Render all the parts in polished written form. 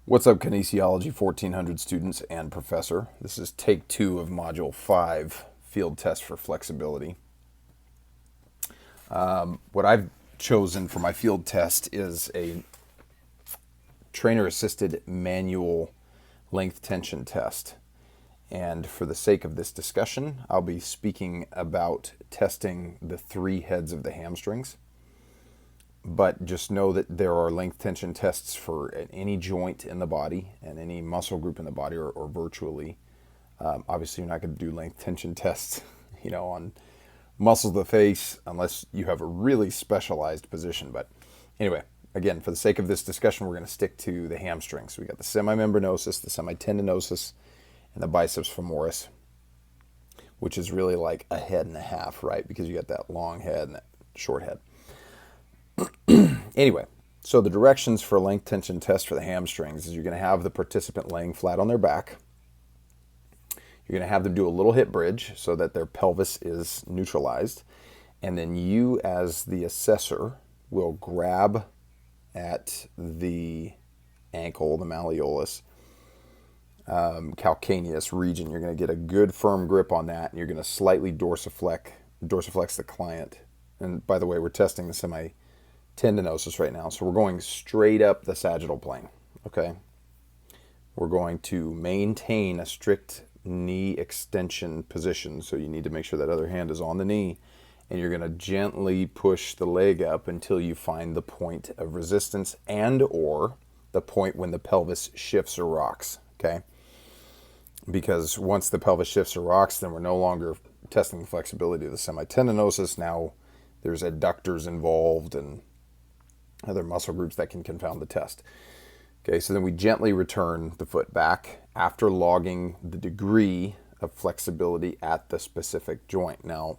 What's up, Kinesiology 1400 students and professor? This is take 2 of Module 5, Field Test for Flexibility. What I've chosen for my field test is a trainer-assisted manual length tension test. And for the sake of this discussion, I'll be speaking about testing the 3 heads of the hamstrings. But just know that there are length tension tests for any joint in the body and any muscle group in the body, or virtually. Obviously, you're not going to do length tension tests, on muscles of the face unless you have a really specialized position. But anyway, again, for the sake of this discussion, we're going to stick to the hamstrings. We got the semimembranosus, the semitendinosus, and the biceps femoris, which is really like a head and a half, right? Because you got that long head and that short head. Anyway, so the directions for a length tension test for the hamstrings is you're going to have the participant laying flat on their back. You're going to have them do a little hip bridge so that their pelvis is neutralized. And then you, as the assessor, will grab at the ankle, the malleolus, calcaneus region. You're going to get a good firm grip on that, and you're going to slightly dorsiflex the client. And by the way, we're testing the semitendinosus right now, so we're going straight up the sagittal plane, okay? We're going to maintain a strict knee extension position, so you need to make sure that other hand is on the knee, and you're going to gently push the leg up until you find the point of resistance and or the point when the pelvis shifts or rocks, okay? Because once the pelvis shifts or rocks, then we're no longer testing the flexibility of the semitendinosus. Now there's adductors involved and other muscle groups that can confound the test. Okay, so then we gently return the foot back after logging the degree of flexibility at the specific joint. Now,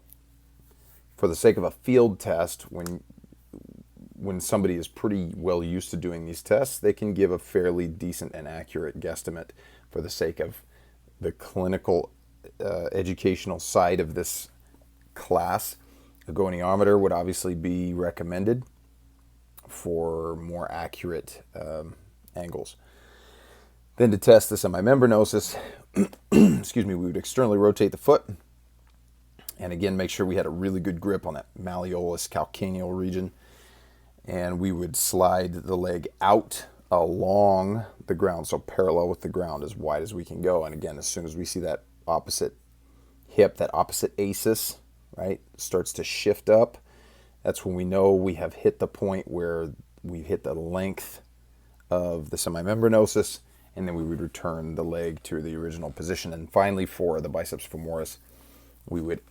for the sake of a field test, when somebody is pretty well used to doing these tests, they can give a fairly decent and accurate guesstimate. For the sake of the clinical educational side of this class, a goniometer would obviously be recommended for more accurate angles. Then to test the semimembranosus, excuse me, we would externally rotate the foot, and again make sure we had a really good grip on that malleolus calcaneal region, and we would slide the leg out along the ground, so parallel with the ground as wide as we can go. And again, as soon as we see that opposite hip, that opposite ASIS, right, starts to shift up, that's when we know we have hit the point where we've hit the length of the semimembranosus, and then we would return the leg to the original position. And finally, for the biceps femoris, we would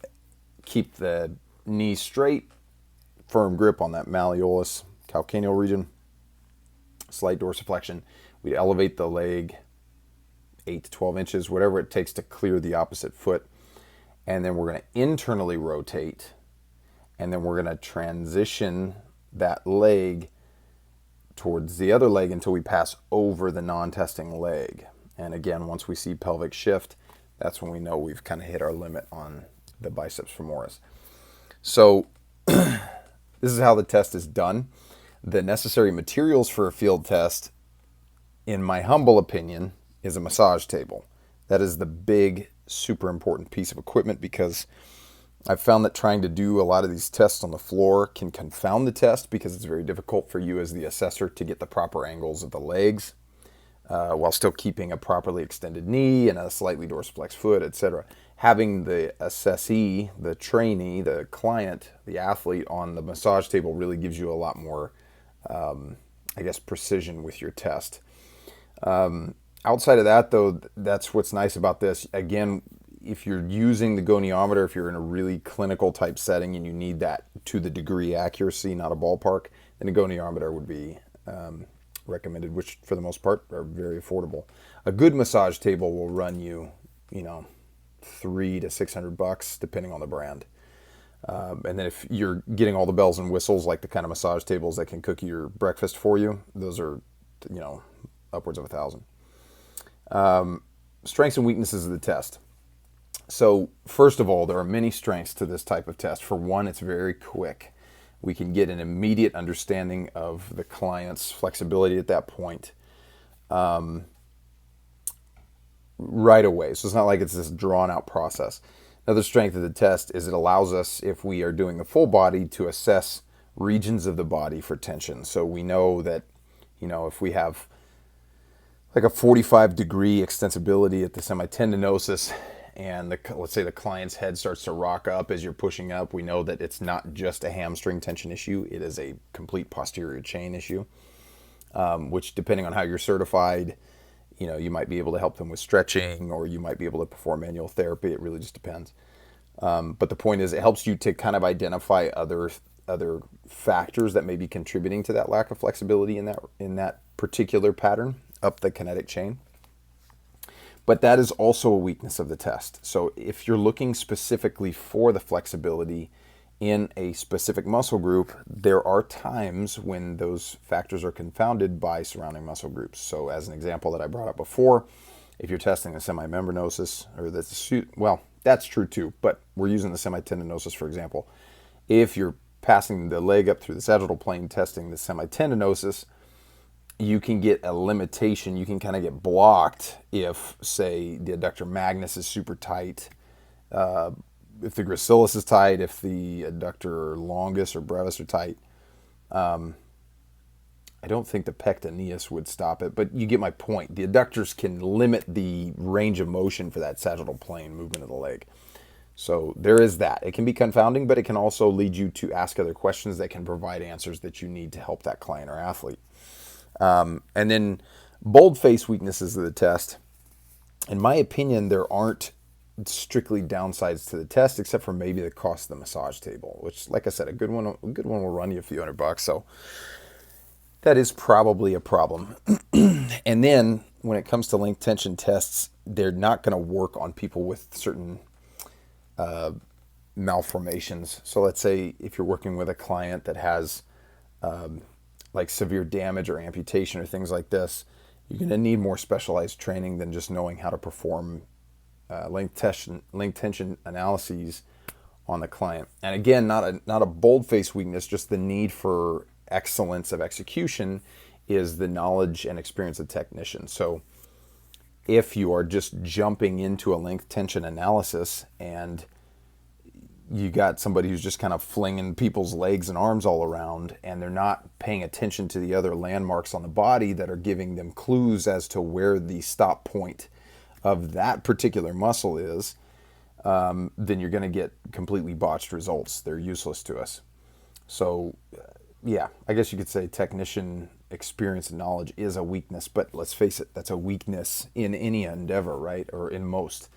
keep the knee straight, firm grip on that malleolus calcaneal region, slight dorsiflexion. We'd elevate the leg 8 to 12 inches, whatever it takes to clear the opposite foot. And then we're going to internally rotate, and then we're going to transition that leg towards the other leg until we pass over the non-testing leg. And again, once we see pelvic shift, that's when we know we've kind of hit our limit on the biceps femoris. So this is how the test is done. The necessary materials for a field test, in my humble opinion, is a massage table. That is the big, super important piece of equipment, because I've found that trying to do a lot of these tests on the floor can confound the test, because it's very difficult for you as the assessor to get the proper angles of the legs while still keeping a properly extended knee and a slightly dorsiflex foot, etc. Having the assessee, the trainee, the client, the athlete on the massage table really gives you a lot more, precision with your test. Outside of that, though, that's what's nice about this. Again, if you're using the goniometer, if you're in a really clinical type setting and you need that to the degree accuracy, not a ballpark, then a goniometer would be recommended, which for the most part are very affordable. A good massage table will run you, $300 to $600 depending on the brand. And then if you're getting all the bells and whistles, like the kind of massage tables that can cook your breakfast for you, those are, upwards of $1,000. Strengths and weaknesses of the test. So first of all, there are many strengths to this type of test. For one, it's very quick. We can get an immediate understanding of the client's flexibility at that point. right away. So it's not like it's this drawn out process. Another strength of the test is it allows us, if we are doing a full body, to assess regions of the body for tension. So we know that, if we have like a 45-degree extensibility at the semitendinosus, and let's say the client's head starts to rock up as you're pushing up, we know that it's not just a hamstring tension issue, it is a complete posterior chain issue, which, depending on how you're certified, you might be able to help them with stretching, or you might be able to perform manual therapy. It really just depends. But the point is, it helps you to kind of identify other factors that may be contributing to that lack of flexibility in that particular pattern up the kinetic chain. But that is also a weakness of the test. So if you're looking specifically for the flexibility in a specific muscle group, there are times when those factors are confounded by surrounding muscle groups. So as an example that I brought up before, if you're testing the semimembranosus, that's true too, but we're using the semitendinosus for example. If you're passing the leg up through the sagittal plane testing the semitendinosus, you can get a limitation. You can kind of get blocked if, say, the adductor magnus is super tight, if the gracilis is tight, if the adductor longus or brevis are tight. I don't think the pectineus would stop it, but you get my point. The adductors can limit the range of motion for that sagittal plane movement of the leg. So there is that. It can be confounding, but it can also lead you to ask other questions that can provide answers that you need to help that client or athlete. And then bold-face weaknesses of the test. In my opinion, there aren't strictly downsides to the test, except for maybe the cost of the massage table, which, like I said, a good one will run you a few $100. So that is probably a problem. And then when it comes to length tension tests, they're not going to work on people with certain malformations. So let's say if you're working with a client that has like severe damage or amputation or things like this, you're going to need more specialized training than just knowing how to perform length tension analyses on the client. And again, not a bold-faced weakness, just the need for excellence of execution is the knowledge and experience of the technician. So if you are just jumping into a length tension analysis and you got somebody who's just kind of flinging people's legs and arms all around, and they're not paying attention to the other landmarks on the body that are giving them clues as to where the stop point of that particular muscle is, then you're going to get completely botched results. They're useless to us. So, yeah, I guess you could say technician experience and knowledge is a weakness, but let's face it, that's a weakness in any endeavor, right? Or in most.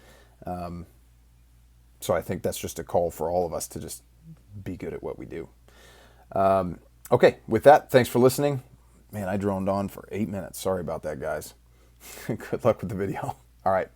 So I think that's just a call for all of us to just be good at what we do. Okay, with that, thanks for listening. Man, I droned on for 8 minutes. Sorry about that, guys. Good luck with the video. All right.